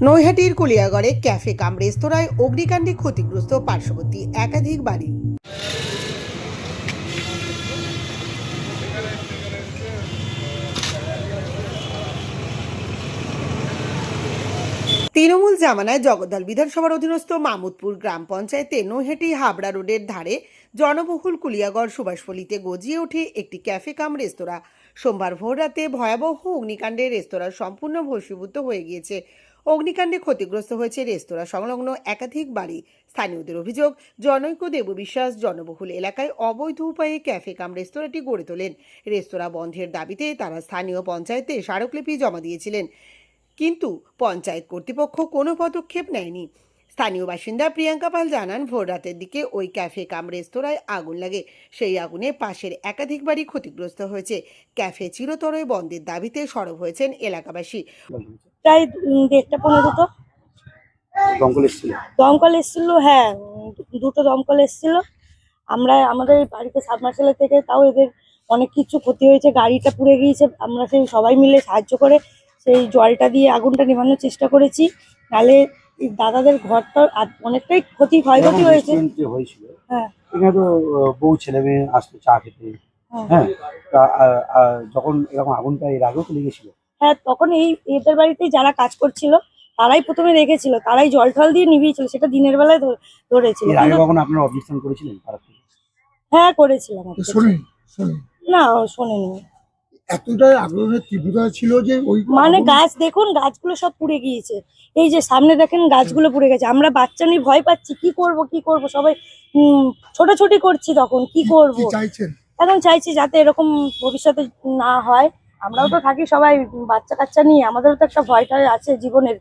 নৈহাটির কুলিয়াগড়ে cafe কাম রেস্তোরাঁয় অগ্নিকাণ্ডে ক্ষতিগ্রস্ত পার্শ্ববর্তী একাধিক বাড়ি। তৃণমূল জামানায় জগদ্দল বিধানসভার অধীনস্থ মামুদপুর গ্রাম পঞ্চায়েতে নৈহাটি হাবড়া রোডের ধারে জনবহুল কুলিয়াগড় সুভাষপল্লিতে গজিয়ে ওঠে একটি ক্যাফে কাম রেস্তোরাঁ। সোমবার ভোররাতে ভয়াবহ অগ্নিকাণ্ডে রেস্তোরাঁ সম্পূর্ণ ভস্মীভূত হয়ে গিয়েছে। অগ্নিকাণ্ডে ক্ষতিগ্রস্ত হয়েছে রেস্তোরাঁ সংলগ্ন একাধিক বাড়ি। স্থানীয়দের অভিযোগ, জনৈক দেববিশ্বাস জনবহুল এলাকায় অবৈধ উপায়ে ক্যাফে কাম রেস্তোরাঁটি গড়ে তোলেন। রেস্তোরাঁ বন্ধের দাবিতে তারা স্থানীয় পঞ্চায়েতে স্মারকলিপি জমা দিয়েছিলেন, কিন্তু পঞ্চায়েত কর্তৃপক্ষ কোনো পদক্ষেপ নেয়নি। স্থানীয় বাসিন্দা প্রিয়াঙ্কা পাল জানান, ভোর রাতের দিকে ওই ক্যাফে কাম রেস্তোরাঁয় আগুন লাগে। সেই আগুনে পাশের একাধিক বাড়ি ক্ষতিগ্রস্ত হয়েছে। ক্যাফে চিরতরে বন্ধের দাবিতে সরব হয়েছেন এলাকাবাসী। প্রায় 1:15 দমকল এসেছিল। হ্যাঁ, 2টো দমকল এসেছিল। আমাদের বাড়িতে সাবমার্সেলের থেকে তাও এদের অনেক কিছু ক্ষতি হয়েছে, গাড়িটা পুড়ে গিয়েছে। আমরা সেই সবাই মিলে সাহায্য করে সেই জলটা দিয়ে আগুনটা নেভানোর চেষ্টা করেছি। নাহলে দাদাদের ঘরটা অনেকটাই ক্ষয়ক্ষতি হয়েছে। হ্যাঁ, এখানে তো বউ ছেলে মেয়ে আসতো চা খেতে। হ্যাঁ, যখন এরকম আগুনটা এর আগেও তো লেগেছিল। হ্যাঁ, তখন এদের বাড়িতেই যারা কাজ করছিল তারাই প্রথমে রেখেছিল, তারাই জল টল দিয়ে নিভিয়েছিল। সেটা দিনের বেলায় ধরেছিল। এর আগে কখনো আপনারা অবজেকশন করেছিলেন? হ্যাঁ, করেছিলাম। না, শোনেনি। এতটাই আগুনের তীব্রতা ছিল যে ওই মানে গাছ দেখুন, গাছগুলো সব পুড়ে গিয়েছে। এই যে সামনে দেখেন গাছগুলো পুড়ে গেছে। আমরা বাচ্চা নিয়ে ভয় পাচ্ছি, কি করব সবাই ছোটাছুটি করছি। তখন কি করব চাইছেন? এখন চাইছি যাতে এরকম ভবিষ্যতে না হয়। আমরাও তো থাকি সবাই বাচ্চা কাচ্চা নিয়ে, আমাদেরও তো একটা ভয়টা আছে জীবনের।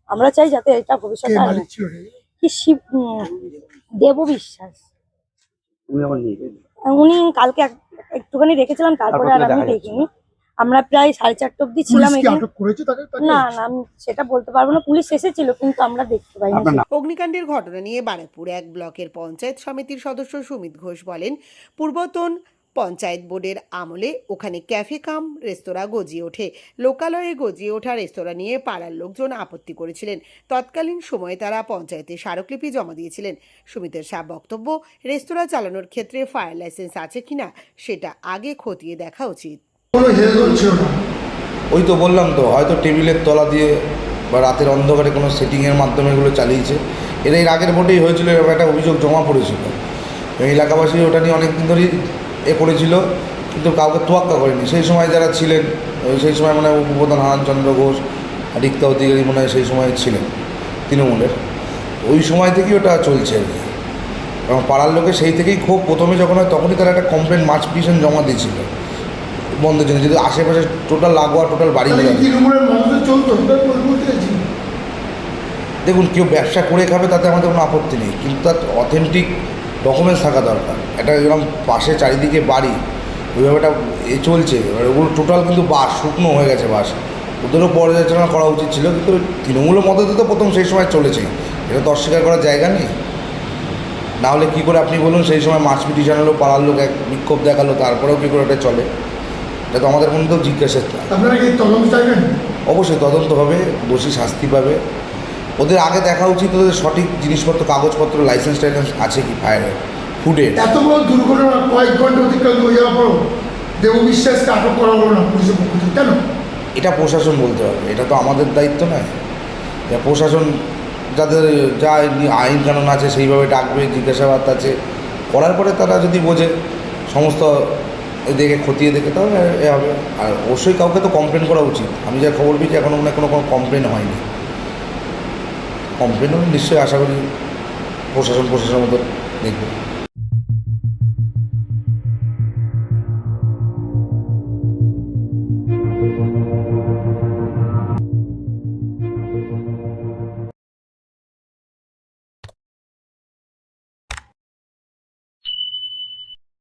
আমরা চাই যাতে এটা ভবিষ্যতে কি দেববিশ্বাস। উনি কালকে একটুখানি রেখেছিলাম, তারপরে আর আমি দেখিনি। আমরা প্রায় 4:30 অব্দি ছিলাম এখানে। না, আমি সেটা বলতে পারবো না। পুলিশ এসেছিল কিন্তু আমরা দেখতে পাইনি। অগ্নিকাণ্ডের ঘটনা নিয়ে বারাকপুর 1 ব্লকের পঞ্চায়েত সমিতির সদস্য সুমিত ঘোষ বলেন, পূর্বতন পঞ্চায়েত বোর্ডের আমলে ওখানে ক্যাফে কাম রেস্তোরাঁ গজিয়ে ওঠে। লোকালয়ে গজিয়ে ওঠা রেস্তোরাঁ নিয়ে পাড়ার লোকজন আপত্তি করেছিলেন। তৎকালীন সময়ে তারা পঞ্চায়েতে স্মারকলিপি জমা দিয়েছিলেন। সুমিতের বক্তব্য, রেস্তোরাঁ চালানোর ক্ষেত্রে ফায়ার লাইসেন্স আছে কিনা সেটা আগে খতিয়ে দেখা উচিত। ওই তো বললাম তো, হয়তো টেবিলের তলা দিয়ে বা রাতের অন্ধকারে কোনো সেটিংয়ের মাধ্যমে এগুলো চালিয়েছে। এর আগের ভোটেই হয়েছিল, এরকম একটা অভিযোগ জমা পড়েছিল। এলাকাবাসী ওটা নিয়ে অনেকদিন ধরেই করেছিল, কিন্তু কাউকে তোয়াক্কা করেনি। সেই সময় যারা ছিলেন, সেই সময় মনে হয় উপপ্রধান হারানচন্দ্র ঘোষ, রিক্তা অধিকারী মনে হয় সেই সময় ছিলেন তৃণমূলের। ওই সময় থেকেই ওটা চলছে আর কি। এবং পাড়ার লোকে সেই থেকেই খুব প্রথমে যখন হয় তখনই তারা একটা কমপ্লেন মার্চ পিটিশন জমা দিয়েছিল বন্ধের জন্য, যদি আশেপাশে টোটাল লাগোয়া টোটাল বাড়িগুলো। দেখুন, কেউ ব্যবসা করে খাবে তাতে আমাদের কোনো আপত্তি নেই, কিন্তু তার অথেন্টিক ডকুমেন্টস থাকা দরকার। এটা এরকম পাশে চারিদিকে বাড়ি, ওইভাবে একটা চলছে। এবার ওগুলো টোটাল কিন্তু বাস শুকনো হয়ে গেছে। বাস ওদেরও পর্যালোচনা করা উচিত ছিল, কিন্তু তৃণমূলের মধ্যে তো প্রথম সেই সময় চলেছে। এটা তো অস্বীকার করার জায়গা নেই। না হলে কী করে আপনি বলুন, সেই সময় মার্চ পিটিশন হলো, পাড়ার লোক এক বিক্ষোভ দেখালো, তারপরেও কী করে এটা চলে? এটা তো আমাদের মধ্যেও জিজ্ঞাসা। অবশ্যই তদন্ত হবে, দোষী শাস্তি পাবে। ওদের আগে দেখা উচিত ওদের সঠিক জিনিসপত্র, কাগজপত্র, লাইসেন্স টাইসেন্স আছে কি ফায়ারের, ফুডের। এত বড় দুর্ঘটনা কয়েক ঘন্টা অতিক্রান্ত হয়ে যাওয়ার পরও দেববিশ্বাসকে আটক করা হলো না পুলিশের পক্ষ থেকে, কেন? এটা প্রশাসন বলতে হবে, এটা তো আমাদের দায়িত্ব নয়। প্রশাসন যাদের যা আইন কানুন আছে সেইভাবে ডাকবে, জিজ্ঞাসাবাদ আছে, করার পরে তারা যদি বোঝে সমস্ত দেখে খতিয়ে দেখে, তাহলে এ হবে। আর অবশ্যই কাউকে তো কমপ্লেন করা উচিত। আমি যা খবর পেয়েছি এখনও মনে কোনো কমপ্লেন হয়নি। কমপ্লেন হলে নিশ্চয়ই আশা করি প্রশাসনের মতো দেখবে।